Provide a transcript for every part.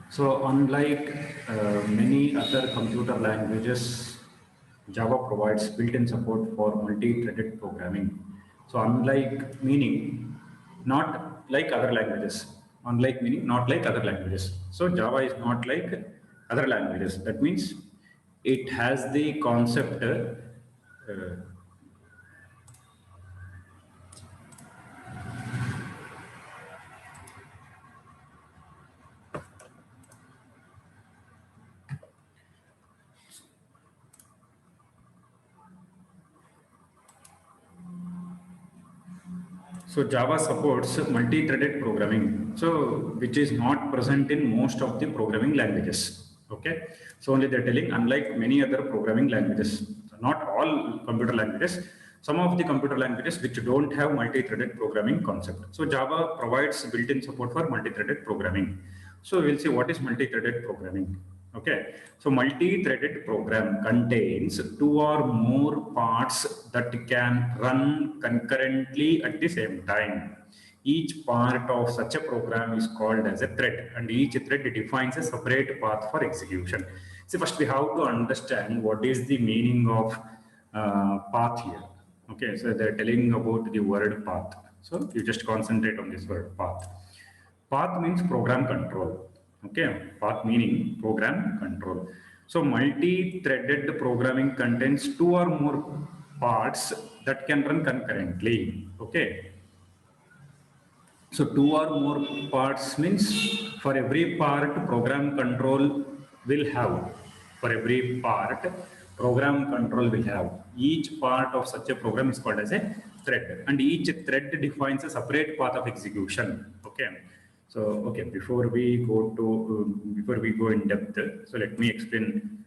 So unlike many other computer languages, Java provides built-in support for multi-threaded programming. So unlike meaning, not like other languages. Unlike meaning, not like other languages. So Java is not like other languages. That means it has the concept. So Java supports multi-threaded programming, so which is not present in most of the programming languages. Okay, so only they're telling, unlike many other programming languages, not all computer languages, some of the computer languages which don't have multi-threaded programming concept. So Java provides built-in support for multi-threaded programming. So we'll see what is multi-threaded programming. Okay, so multi-threaded program contains two or more parts that can run concurrently at the same time. Each part of such a program is called as a thread, and each thread defines a separate path for execution. So first we have to understand what is the meaning of path here. Okay, so they're telling about the word path. So you just concentrate on this word path. Path means program control. Okay, path meaning program control. So multi-threaded programming contains two or more parts that can run concurrently. Okay. So two or more parts means for every part program control will have. For every part program control will have. Each part of such a program is called as a thread, and each thread defines a separate path of execution. Okay. So okay, before we go in depth, so let me explain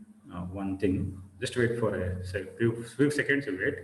one thing. Just wait for a few seconds. You wait.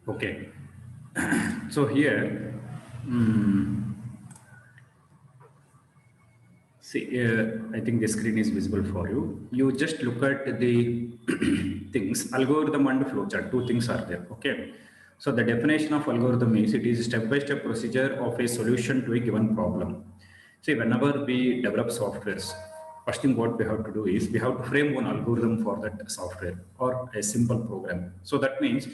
Okay. So here, see, I think the screen is visible for you. You just look at the things, algorithm and flowchart, two things are there. Okay. So the definition of algorithm is it is a step-by-step procedure of a solution to a given problem. See, whenever we develop softwares, first thing what we have to do is we have to frame one algorithm for that software or a simple program. So that means,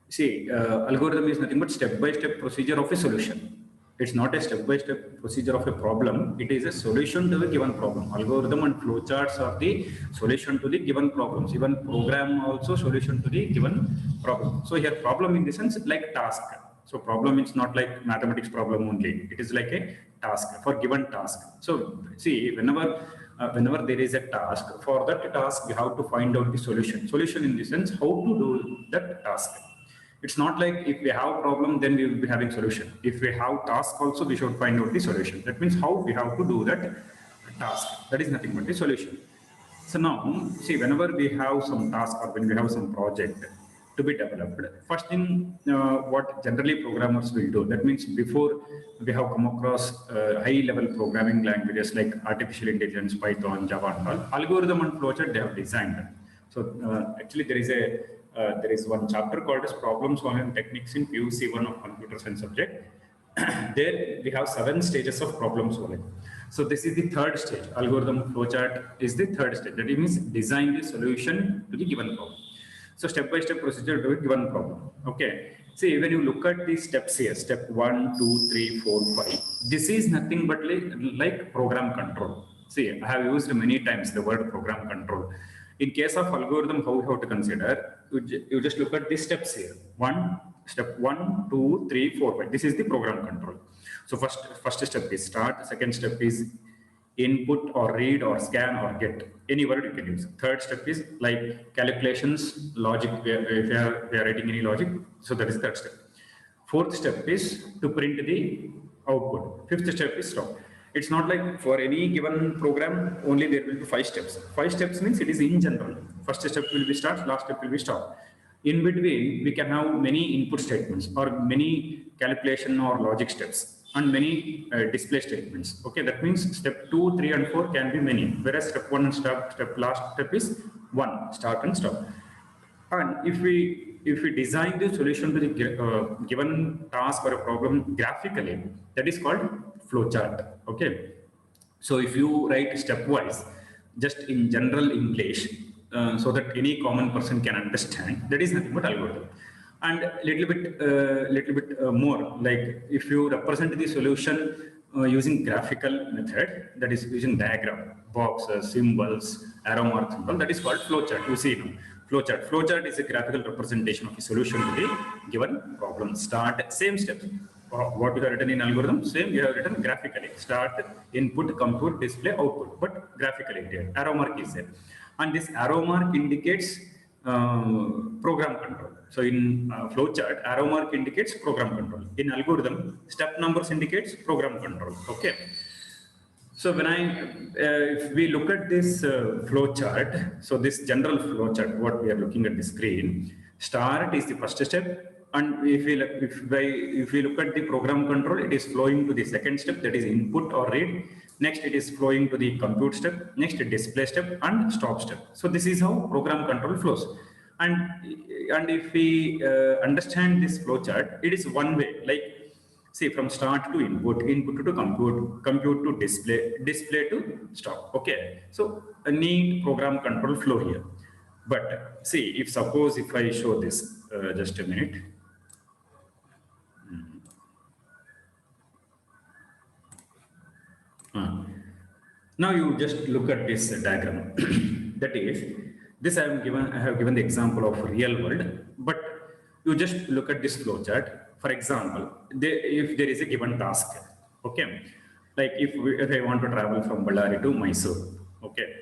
see, algorithm is nothing but step-by-step procedure of a solution. It's not a step-by-step procedure of a problem. It is a solution to a given problem. Algorithm and flowcharts are the solution to the given problems. Even program also solution to the given problem. So here problem in the sense like task. So problem is not like mathematics problem only. It is like a task for given task. So see, whenever there is a task, for that task, we have to find out the solution. Solution in the sense how to do that task. It's not like if we have problem, then we will be having solution. If we have task also, we should find out the solution. That means how we have to do that task. That is nothing but the solution. So now, see, whenever we have some task or when we have some project to be developed, first thing what generally programmers will do, that means before we have come across high-level programming languages like artificial intelligence, Python, Java and all, algorithm and flowchart they have designed. So actually there is one chapter called as problem solving techniques in PUC 1 of computer science subject. There we have 7 stages of problem solving. So this is the third stage. Algorithm flowchart is the third stage. That means design the solution to the given problem. So step-by-step procedure to a given problem. Okay. See, when you look at the steps here, step 1, 2, 3, 4, 5, this is nothing but like program control. See, I have used many times the word program control. In case of algorithm, how you have to consider, you just look at the steps here. Step 1, 2, 3, 4, 5. This is the program control. So first step is start. Second step is input or read or scan or get. Any word you can use. Third step is like calculations, logic. If we are writing any logic, so that is third step. Fourth step is to print the output. Fifth step is stop. It's not like for any given program, only there will be 5 steps. 5 steps means it is in general. First step will be start, last step will be stop. In between, we can have many input statements or many calculation or logic steps and many display statements. Okay, that means step 2, 3, and 4 can be many. Whereas step 1 and step last step is 1, start and stop. And if we design the solution to the given task or a problem graphically, that is called flowchart. Okay. So if you write stepwise, just in general English, so that any common person can understand, that is nothing but algorithm. And little bit more, like if you represent the solution using graphical method, that is using diagram, boxes, symbols, arrow marks, symbol, that is called flowchart. You see now, flowchart. Flowchart is a graphical representation of a solution to the given problem. Start, same steps. What you have written in algorithm, same you have written graphically. Start, input, compute, display, output, but graphically here. Arrow mark is there. And this arrow mark indicates program control. So in flowchart, arrow mark indicates program control. In algorithm, step numbers indicates program control. Okay. So when if we look at this flow chart, so this general flow chart, what we are looking at the screen, start is the first step. And if we look at the program control, it is flowing to the second step, that is input or read. Next, it is flowing to the compute step. Next, display step and stop step. So this is how program control flows. And if we understand this flow chart, it is one way, like see from start to input, input to compute, compute to display, display to stop. Okay, so a neat program control flow here. But see, if suppose if I show this, just a minute. Now you just look at this diagram. That is, this I have given the example of real world, but you just look at this flow chart. For example, if there is a given task, okay, like if I want to travel from Ballari to Mysore, okay,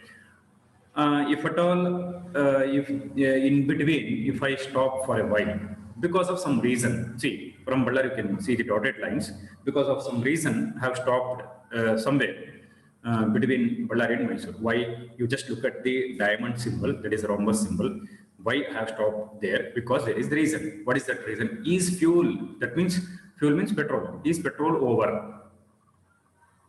if at all, if in between, if I stop for a while, because of some reason, see, from Ballari you can see the dotted lines, because of some reason have stopped somewhere between Ballari and Mysore. Why? You just look at the diamond symbol, that is a rhombus symbol. Why I have stopped there? Because there is the reason. What is that reason? Is fuel, that means fuel means petrol. Is petrol over?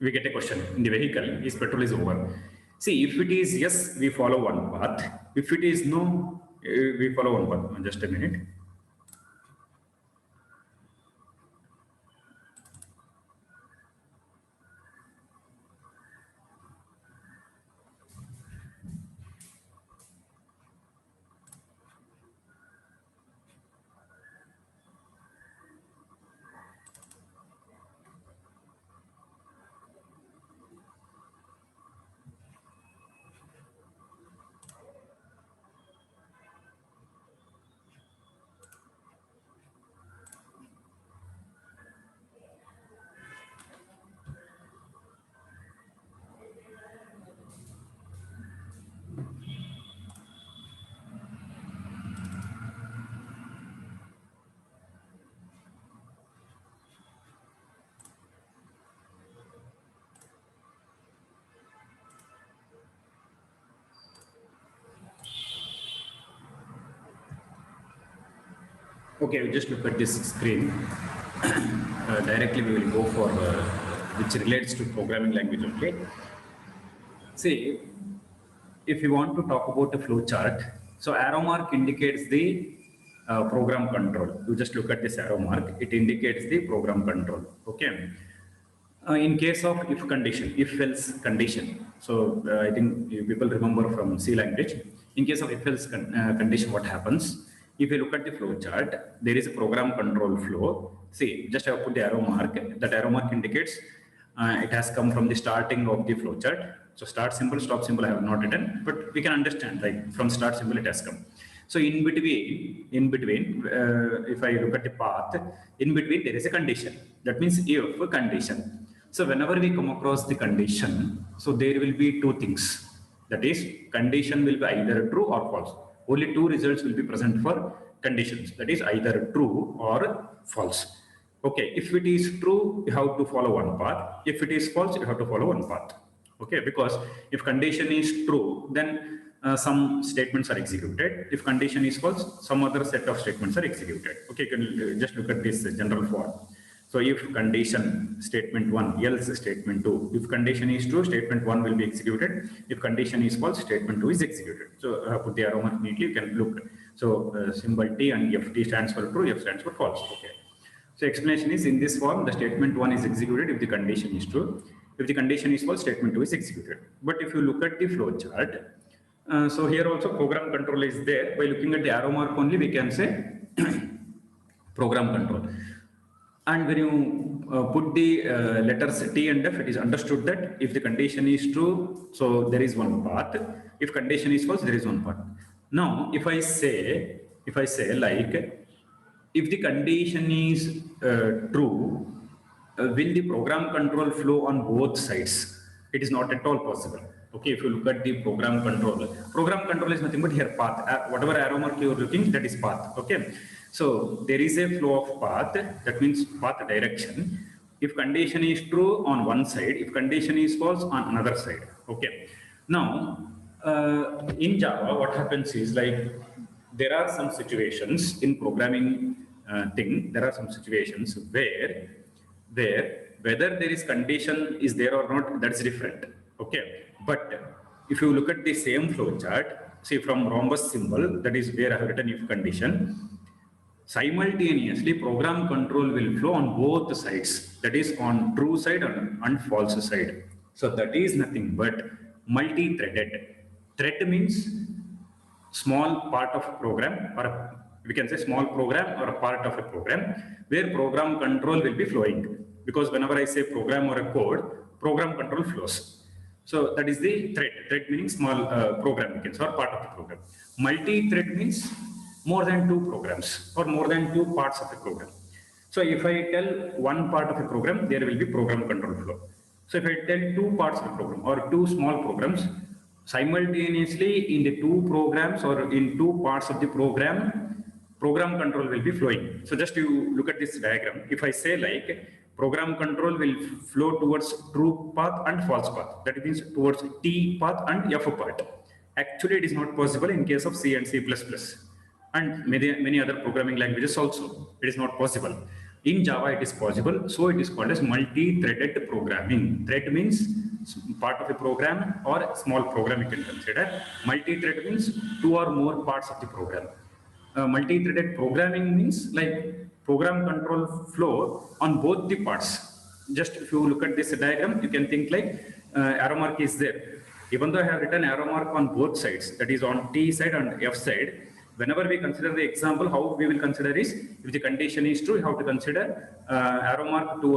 We get a question in the vehicle, is petrol is over? See, if it is yes, we follow one path. If it is no, we follow one path. Just a minute. Okay, we just look at this screen. Directly we will go for which relates to programming language. Okay. See, if you want to talk about a flow chart, so arrow mark indicates the program control. You just look at this arrow mark; it indicates the program control. Okay. In case of if condition, if else condition. So I think people remember from C language. In case of if else condition, what happens? If you look at the flow chart, there is a program control flow. See, just I have put the arrow mark. That arrow mark indicates it has come from the starting of the flow chart. So start symbol, stop symbol I have not written, but we can understand like from start symbol it has come. So in between, if I look at the path, in between there is a condition. That means if condition. So whenever we come across the condition, so there will be two things. That is, condition will be either true or false. Only two results will be present for conditions. That is either true or false. Okay, if it is true, you have to follow one path. If it is false, you have to follow one path. Okay, because if condition is true, then some statements are executed. If condition is false, some other set of statements are executed. Okay, you can just look at this general form. So if condition statement 1, else statement 2. If condition is true, statement 1 will be executed. If condition is false, statement 2 is executed. So put the arrow mark neatly, you can look. So symbol T and F, T stands for true, F stands for false. Okay. So explanation is in this form, the statement 1 is executed if the condition is true. If the condition is false, statement 2 is executed. But if you look at the flow chart, so here also program control is there. By looking at the arrow mark only, we can say program control. And when you put the letters T and F, it is understood that if the condition is true, so there is one path. If condition is false, there is one path. Now, if I say like, if the condition is true, will the program control flow on both sides? It is not at all possible. Okay, if you look at the program control is nothing but here path. Whatever arrow mark you are looking, that is path. Okay. So there is a flow of path, that means path direction. If condition is true on one side, if condition is false on another side. Okay. Now, in Java, what happens is like there are some situations in programming there are some situations where whether there is condition is there or not, that's different. Okay. But if you look at the same flow chart, see from rhombus symbol, that is where I have written if condition. Simultaneously, program control will flow on both sides, that is on true side and false side. So that is nothing but multi-threaded. Thread means small part of a program, or we can say small program or a part of a program where program control will be flowing. Because whenever I say program or a code, program control flows. So that is the thread. Thread meaning small program, you can say, or part of the program. Multi-thread means more than two programs or more than two parts of a program. So if I tell one part of a program, there will be program control flow. So if I tell two parts of a program or two small programs, simultaneously in the two programs or in two parts of the program, program control will be flowing. So just you look at this diagram. If I say like program control will flow towards true path and false path, that means towards T path and F path. Actually, it is not possible in case of C and C++. And many other programming languages also, it is not possible. In Java, it is possible, so it is called as multi-threaded programming. Thread means part of a program or small program you can consider. Multi-thread means two or more parts of the program. Multi-threaded programming means like program control flow on both the parts. Just if you look at this diagram, you can think like arrow mark is there. Even though I have written arrow mark on both sides, that is on T side and F side, whenever we consider the example, how we will consider is, if the condition is true, you have to consider arrow mark to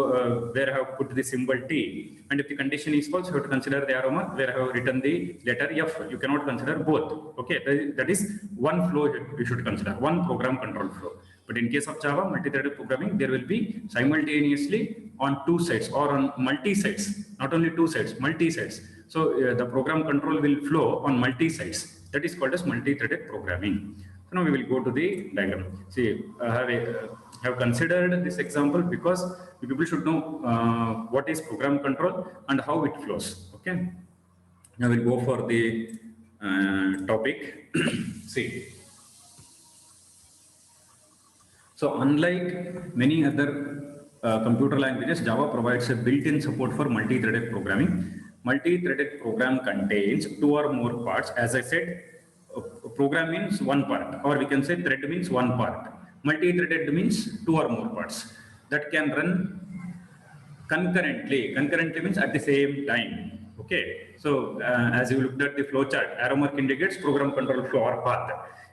where I have put the symbol T. And if the condition is false, you have to consider the arrow mark where I have written the letter F. You cannot consider both. Okay, that is one flow you should consider, one program control flow. But in case of Java, multi-threaded programming, there will be simultaneously on two sides or on multi-sides, not only two sides, multi-sides. So the program control will flow on multi-sides. That is called as multi-threaded programming. So now we will go to the diagram. See, I have considered this example because people should know what is program control and how it flows. Okay. Now we'll go for the topic. See. So unlike many other computer languages, Java provides a built-in support for multi-threaded programming. Multi-threaded program contains two or more parts. As I said, a program means one part, or we can say thread means one part. Multi-threaded means two or more parts that can run concurrently. Concurrently means at the same time. Okay. So as you looked at the flow chart, arrow mark indicates program control flow or path.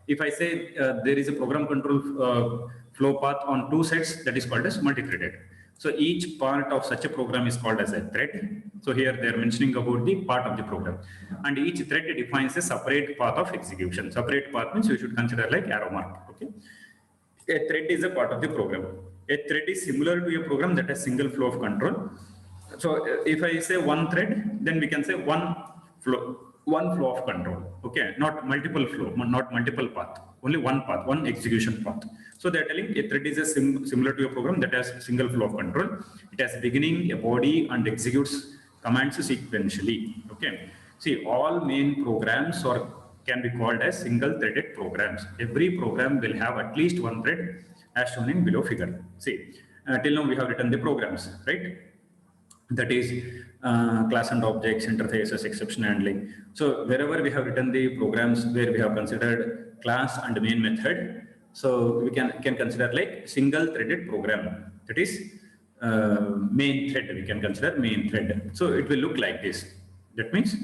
If I say there is a program control flow path on two sets, that is called as multi-threaded. So each part of such a program is called as a thread. So here they are mentioning about the part of the program, and each thread defines a separate path of execution. Separate path means you should consider like arrow mark. Okay. A thread is a part of the program. A thread is similar to a program that has single flow of control. So if I say one thread, then we can say one flow of control. Okay, not multiple flow, not multiple path, only one path, one execution path. So they're telling a thread is a similar to a program that has single flow of control. It has a beginning, a body, and executes commands sequentially. Okay. See, all main programs can be called as single threaded programs. Every program will have at least one thread as shown in below figure. See, till now we have written the programs, right? That is class and objects, interfaces, exception handling. So wherever we have written the programs where we have considered class and main method, so we can consider like single threaded program. That is main thread, we can consider main thread. So it will look like this. That means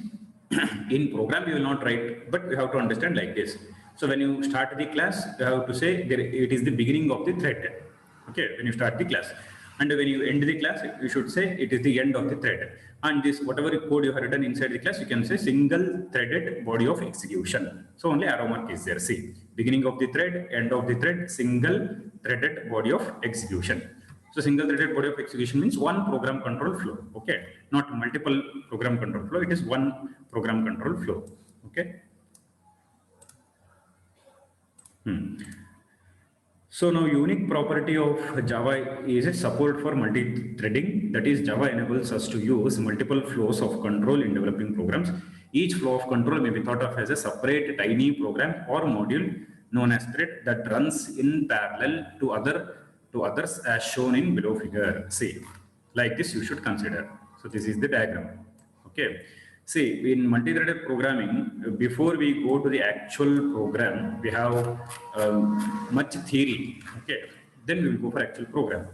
in program we will not write, but we have to understand like this. So when you start the class, you have to say it is the beginning of the thread. Okay, when you start the class. And when you end the class, you should say it is the end of the thread. And this, whatever code you have written inside the class, you can say single threaded body of execution. So only arrow mark is there. See, beginning of the thread, end of the thread, single threaded body of execution. So single threaded body of execution means one program control flow. Okay, not multiple program control flow. It is one program control flow. Okay. So now unique property of Java is its support for multi-threading. That is, Java enables us to use multiple flows of control in developing programs. Each flow of control may be thought of as a separate tiny program or module known as thread that runs in parallel to others as shown in below figure. See, like this you should consider. So this is the diagram. Okay. See, in multi-threaded programming, before we go to the actual program, we have much theory. Okay, then we will go for actual program.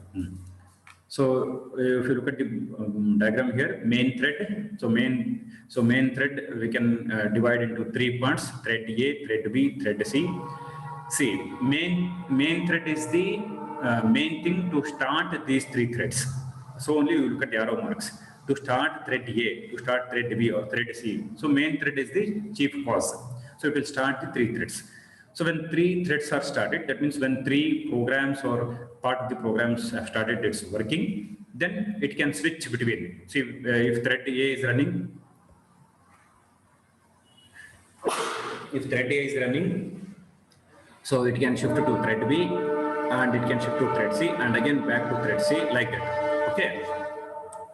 So if you look at the diagram here, main thread. So main thread we can divide into three parts: thread A, thread B, thread C. See, main thread is the main thing to start these three threads. So only you look at the arrow marks. To start thread A, to start thread B or thread C. So main thread is the chief cause. So it will start the three threads. So when three threads are started, that means when three programs or part of the programs have started its working, then it can switch between. See, if thread A is running, so it can shift to thread B and it can shift to thread C and again back to thread C like that. Okay.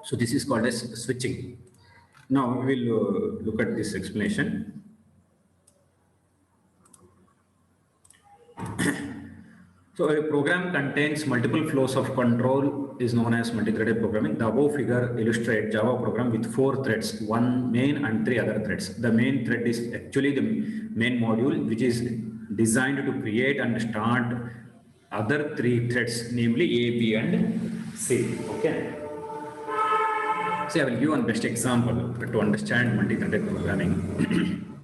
So this is called as switching. Now we will look at this explanation. So a program contains multiple flows of control is known as multi-threaded programming. The above figure illustrates Java program with 4 threads, one main and 3 other threads. The main thread is actually the main module which is designed to create and start other 3 threads, namely A, B and C. Okay. See, I will give one best example to understand multi-threaded programming.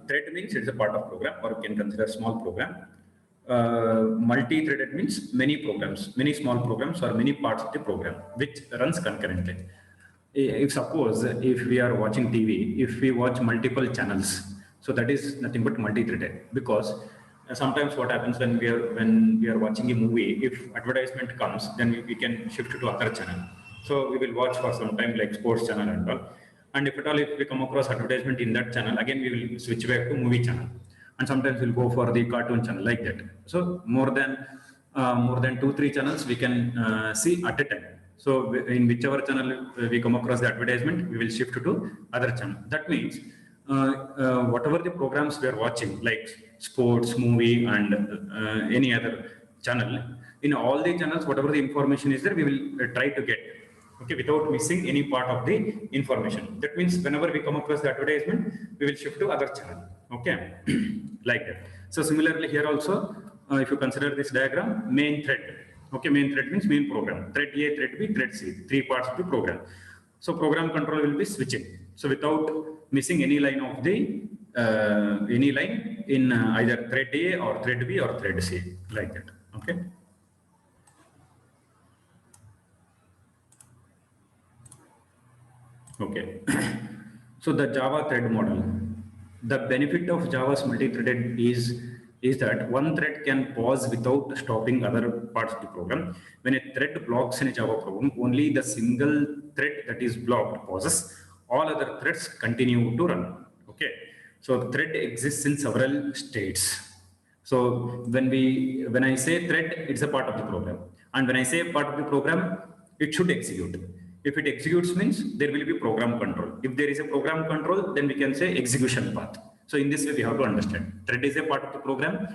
Thread means it's a part of program, or you can consider small program. Multi-threaded means many programs, many small programs or many parts of the program which runs concurrently. If suppose if we are watching TV, if we watch multiple channels, so that is nothing but multi-threaded, because sometimes what happens when we are watching a movie, if advertisement comes, then we can shift to other channel. So we will watch for some time like sports channel and all. And if at all, if we come across advertisement in that channel, again we will switch back to movie channel. And sometimes we'll go for the cartoon channel like that. So more than 2-3 channels we can see at a time. So in whichever channel we come across the advertisement, we will shift to other channel. That means whatever the programs we are watching, like sports, movie, and any other channel, in all the channels, whatever the information is there, we will try to get, okay, without missing any part of the information. That means whenever we come across the advertisement, we will shift to other channel, okay, like that. So similarly here also, if you consider this diagram, main thread, okay, main thread means main program, thread A, thread B, thread C, 3 parts of the program. So program control will be switching. So without missing any line of the any line in either thread A or thread B or thread C, like that. Okay. Okay. So the Java thread model. The benefit of Java's multi-threaded is that one thread can pause without stopping other parts of the program. When a thread blocks in a Java program, only the single thread that is blocked pauses. All other threads continue to run. Okay. So thread exists in several states. So when I say thread, it's a part of the program. And when I say part of the program, it should execute. If it executes means there will be program control. If there is a program control, then we can say execution path. So in this way, we have to understand. Thread is a part of the program.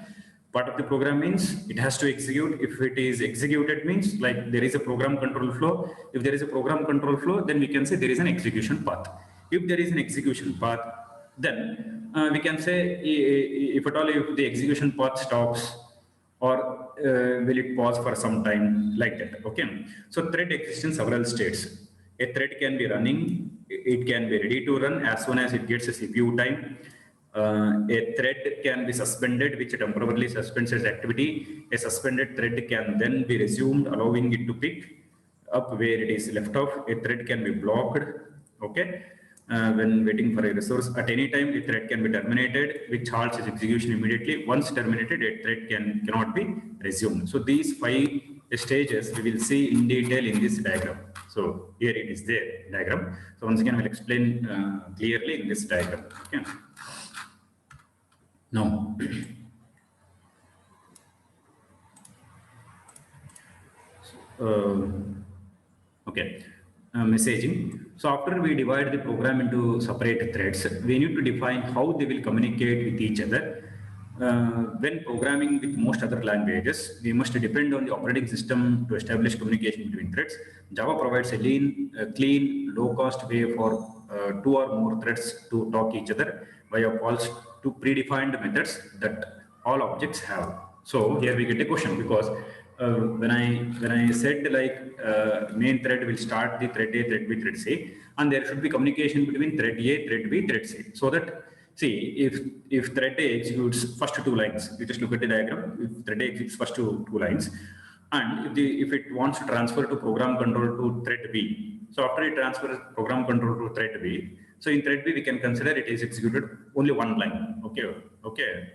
Part of the program means it has to execute. If it is executed means like there is a program control flow. If there is a program control flow, then we can say there is an execution path. If there is an execution path, then we can say if at all if the execution path stops, or will it pause for some time, like that. Okay. So thread exists in several states. A thread can be running, it can be ready to run as soon as it gets a CPU time. A thread can be suspended, which temporarily suspends its activity. A suspended thread can then be resumed, allowing it to pick up where it is left off. A thread can be blocked, okay, when waiting for a resource. At any time, a thread can be terminated, which halts its execution immediately. Once terminated, a thread cannot be resumed. So these 5 stages we will see in detail in this diagram. So here it is there, diagram. So once again, I will explain clearly in this diagram. Okay. Now, okay. Messaging. So after we divide the program into separate threads, we need to define how they will communicate with each other. When programming with most other languages, we must depend on the operating system to establish communication between threads. Java provides a clean, low-cost way for 2 or more threads to talk each other via calls to predefined methods that all objects have. So here we get a question, because when I said like main thread will start the thread A, thread B, thread C, and there should be communication between thread A, thread B, thread C, so that, see, if thread A executes first 2 lines, you just look at the diagram. If thread A executes first two lines, and if it wants to transfer to program control to thread B, so after it transfers program control to thread B, so in thread B we can consider it is executed only 1 line. Okay.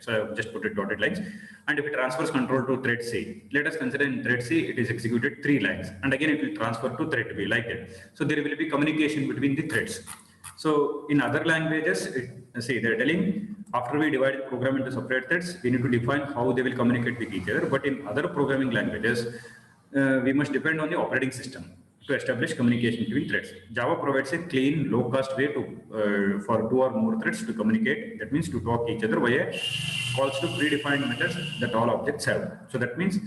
So I just put it dotted lines. And if it transfers control to thread C, let us consider in thread C it is executed 3 lines, and again it will transfer to thread B, like that. So there will be communication between the threads. So in other languages, see, they're telling after we divide the program into separate threads, we need to define how they will communicate with each other. But in other programming languages, we must depend on the operating system to establish communication between threads. Java provides a clean, low-cost way to for 2 or more threads to communicate. That means to talk each other via calls to predefined methods that all objects have. So that means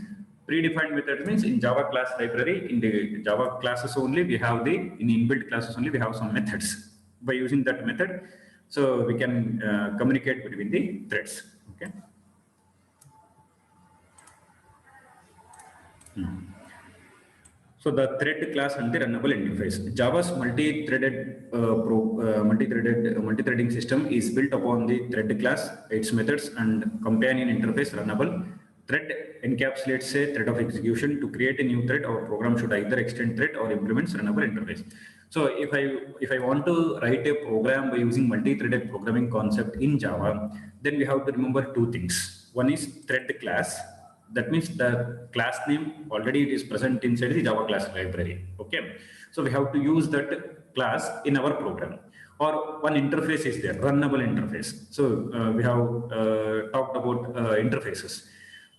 predefined methods means in Java class library, in the Java classes only, we have in inbuilt classes only, we have some methods. By using that method, so we can communicate between the threads. Okay. So the thread class and the runnable interface. Java's multi-threading system is built upon the thread class, its methods, and companion interface runnable. Thread encapsulates a thread of execution. To create a new thread, our program should either extend thread or implement runnable interface. So if I want to write a program by using multi-threaded programming concept in Java, then we have to remember 2 things. One is thread class. That means the class name already it is present inside the Java class library. Okay. So we have to use that class in our program. Or one interface is there, runnable interface. So we have talked about interfaces.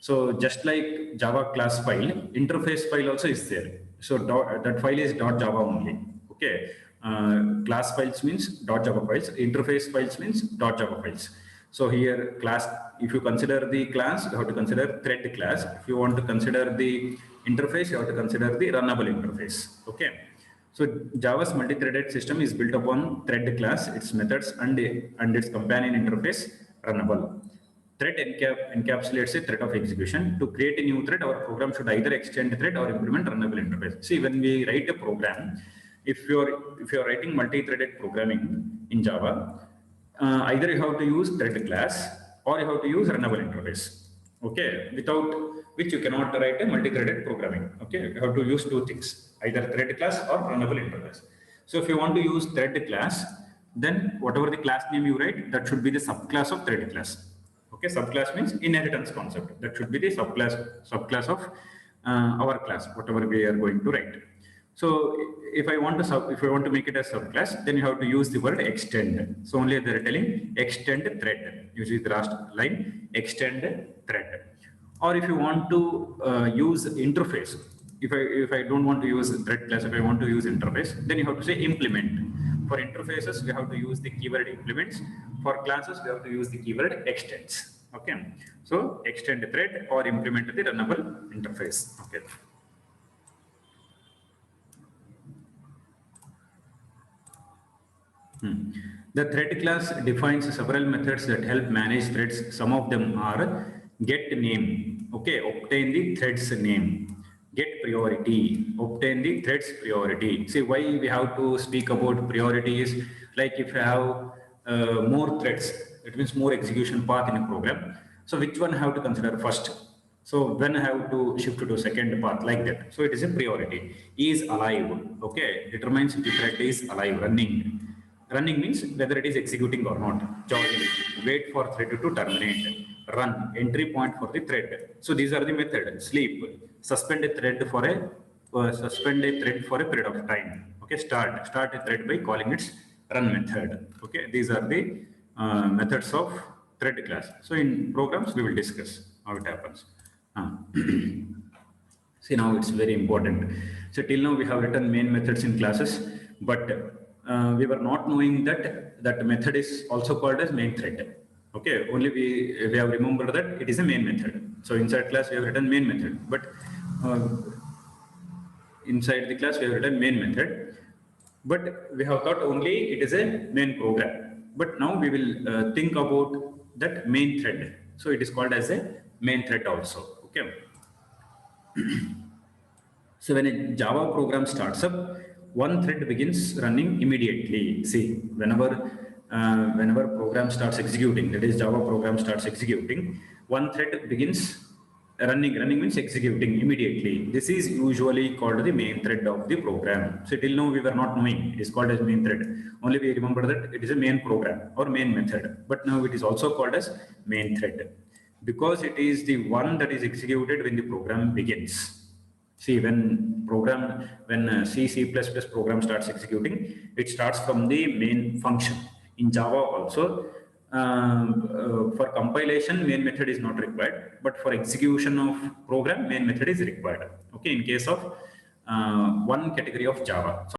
So just like Java class file, interface file also is there. So that file is .java only. Okay. Class files means .java files. Interface files means .java files. So here class, if you consider the class, you have to consider thread class. If you want to consider the interface, you have to consider the runnable interface. Okay. So Java's multi-threaded system is built upon thread class, its methods and its companion interface runnable. Thread encapsulates a thread of execution. To create a new thread, our program should either extend the thread or implement runnable interface. See, when we write a program, if you're writing multi-threaded programming in Java, either you have to use thread class or you have to use runnable interface. Okay, without which you cannot write a multi-threaded programming. Okay, you have to use two things, either thread class or runnable interface. So if you want to use thread class, then whatever the class name you write, that should be the subclass of thread class. Okay, subclass means inheritance concept. That should be the subclass of our class, whatever we are going to write. So if I want to make it a subclass, then you have to use the word extend. So only they're telling extend thread. Usually the last line, extend thread. Or if you want to use interface, if I don't want to use thread class, if I want to use interface, then you have to say implement. For interfaces, we have to use the keyword implements. For classes, we have to use the keyword extends. Okay. So extend thread or implement the runnable interface. Okay. The thread class defines several methods that help manage threads. Some of them are get name, okay, obtain the thread's name, get priority, obtain the thread's priority. See, why we have to speak about priority is like if you have more threads, it means more execution path in a program. So which one have to consider first? So when I have to shift to second path like that. So it is a priority. Is alive, okay, determines if the thread is alive, running. Running means whether it is executing or not. Join, wait for thread to terminate. Run, entry point for the thread. So these are the methods. Sleep, suspend a thread for a period of time. Okay, start a thread by calling its run method. Okay, these are the methods of thread class. So in programs we will discuss how it happens. See, now it's very important. So till now we have written main methods in classes, but we were not knowing that method is also called as main thread. Okay, only we have remembered that it is a main method. So inside class we have written main method, but inside the class we have written main method, but we have thought only it is a main program. But now we will think about that main thread. So it is called as a main thread also. Okay. So when a Java program starts up, one thread begins running immediately. See, whenever program starts executing, that is Java program starts executing, one thread begins running means executing immediately. This is usually called the main thread of the program. So till now we were not knowing it is called as main thread. Only we remember that it is a main program or main method, but now it is also called as main thread because it is the one that is executed when the program begins. See, when C++ program starts executing, it starts from the main function. In Java also, for compilation, main method is not required, but for execution of program, main method is required. Okay, in case of one category of Java. So